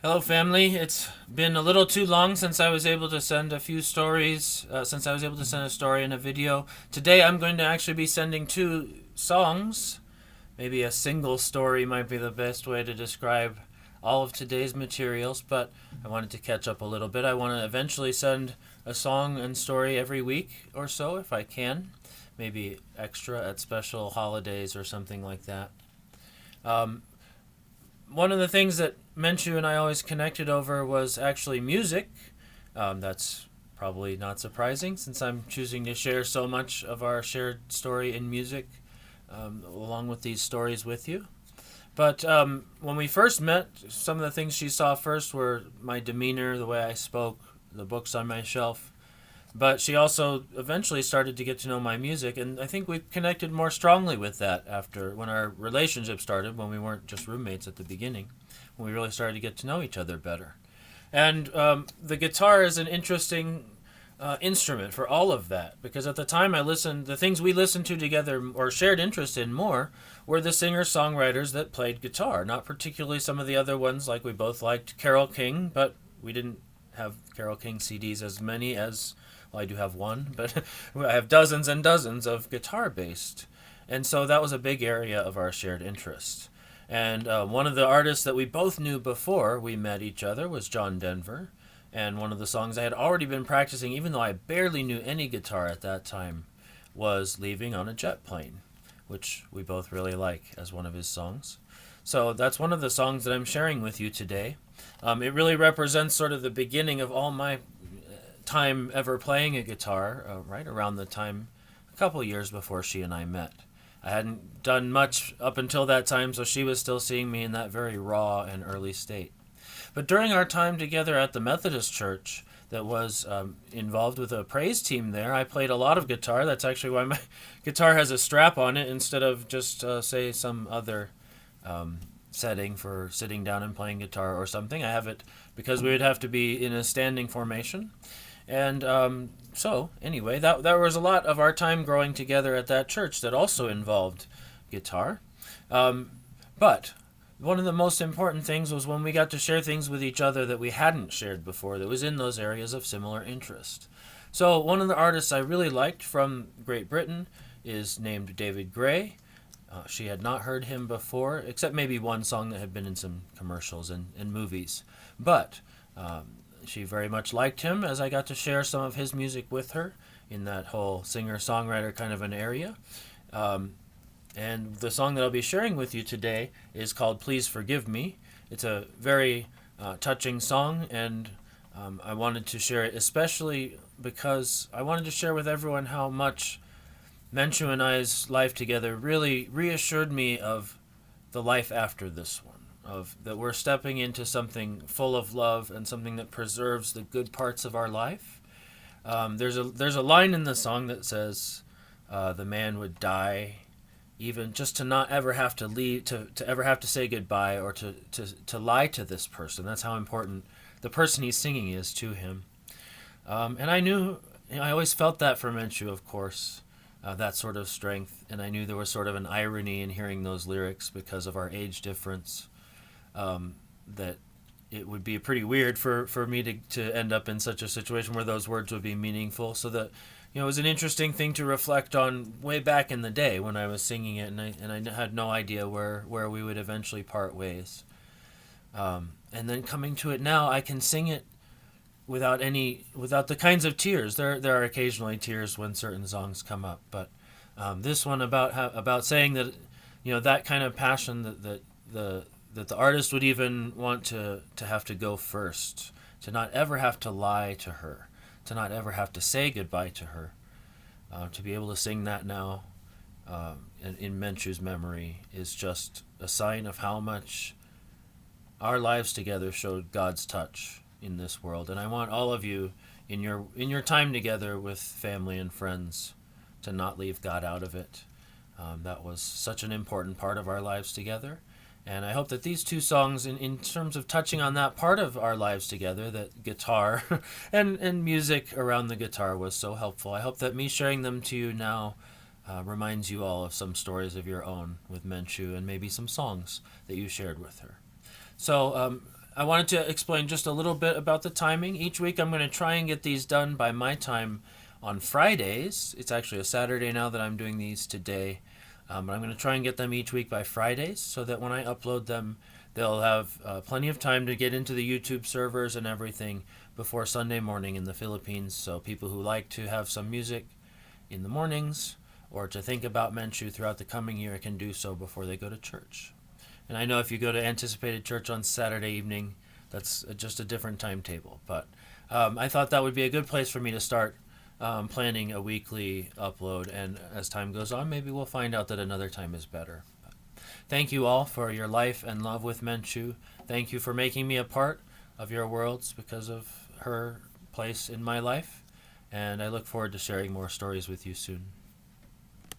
Hello, family. It's been a little too long since I was able to send a few stories, since I was able to send a story and a video. Today, I'm going to actually be sending two songs. Maybe a single story might be the best way to describe all of today's materials, but I wanted to catch up a little bit. I want to eventually send a song and story every week or so if I can. Maybe extra at special holidays or something like that. Um, One of the things that Menchu and I always connected over was actually music. That's probably not surprising since I'm choosing to share so much of our shared story in music along with these stories with you. But when we first met, some of the things she saw first were my demeanor, the way I spoke, the books on my shelf. But she also eventually started to get to know my music, and I think we connected more strongly with that after when our relationship started, when we weren't just roommates at the beginning, when we really started to get to know each other better. And the guitar is an interesting instrument for all of that because at the time I listened, the things we listened to together or shared interest in more were the singer songwriters that played guitar, not particularly some of the other ones like we both liked Carole King, but we didn't have Carole King CDs as many as well, I do have one, but I have dozens and dozens of guitar based. And so that was a big area of our shared interest. And one of the artists that we both knew before we met each other was John Denver. And one of the songs I had already been practicing, even though I barely knew any guitar at that time, was Leaving on a Jet Plane, which we both really like as one of his songs. So that's one of the songs that I'm sharing with you today. It really represents sort of the beginning of all my time ever playing a guitar, right around the time, a couple years before she and I met. I hadn't done much up until that time, so she was still seeing me in that very raw and early state. But during our time together at the Methodist Church, that was involved with a praise team there, I played a lot of guitar. That's actually why my guitar has a strap on it instead of just, say, some other setting for sitting down and playing guitar or something. I have it because we would have to be in a standing formation. And anyway, that there was a lot of our time growing together at that church that also involved guitar. Um, but one of the most important things was when we got to share things with each other that we hadn't shared before that was in those areas of similar interest. So one of the artists I really liked from Great Britain is named David Gray. She had not heard him before, except maybe one song that had been in some commercials and movies. But she very much liked him as I got to share some of his music with her in that whole singer songwriter kind of an area. Um, and the song that I'll be sharing with you today is called Please Forgive Me. It's a very touching song, and I wanted to share it especially because I wanted to share with everyone how much Menchu and I's life together really reassured me of the life after this one, of that we're stepping into something full of love and something that preserves the good parts of our life. There's a line in the song that says, "The man would die, even just to not ever have to leave, to ever have to say goodbye, or to lie to this person." That's how important the person he's singing is to him. And I knew, I always felt that for Menchu, of course, that sort of strength. And I knew there was sort of an irony in hearing those lyrics because of our age difference. That it would be pretty weird for me to end up in such a situation where those words would be meaningful. So that, it was an interesting thing to reflect on way back in the day when I was singing it, and I had no idea where we would eventually part ways. And then coming to it now, I can sing it without the kinds of tears. There are occasionally tears when certain songs come up, but this one about saying that, that kind of passion that the artist would even want to have to go first, to not ever have to lie to her, to not ever have to say goodbye to her, to be able to sing that now in Menchu's memory is just a sign of how much our lives together showed God's touch in this world. And I want all of you in your time together with family and friends to not leave God out of it. That was such an important part of our lives together. And I hope that these two songs, in terms of touching on that part of our lives together, that guitar and music around the guitar was so helpful. I hope that me sharing them to you now reminds you all of some stories of your own with Menchu and maybe some songs that you shared with her. So I wanted to explain just a little bit about the timing. Each week I'm going to try and get these done by my time on Fridays. It's actually a Saturday now that I'm doing these today. But I'm going to try and get them each week by Fridays so that when I upload them, they'll have plenty of time to get into the YouTube servers and everything before Sunday morning in the Philippines. So people who like to have some music in the mornings or to think about Menchu throughout the coming year can do so before they go to church. And I know if you go to Anticipated Church on Saturday evening, that's just a different timetable. But I thought that would be a good place for me to start planning a weekly upload. And as time goes on, maybe we'll find out that another time is better. But thank you all for your life and love with Menchu. Thank you for making me a part of your worlds because of her place in my life. And I look forward to sharing more stories with you soon.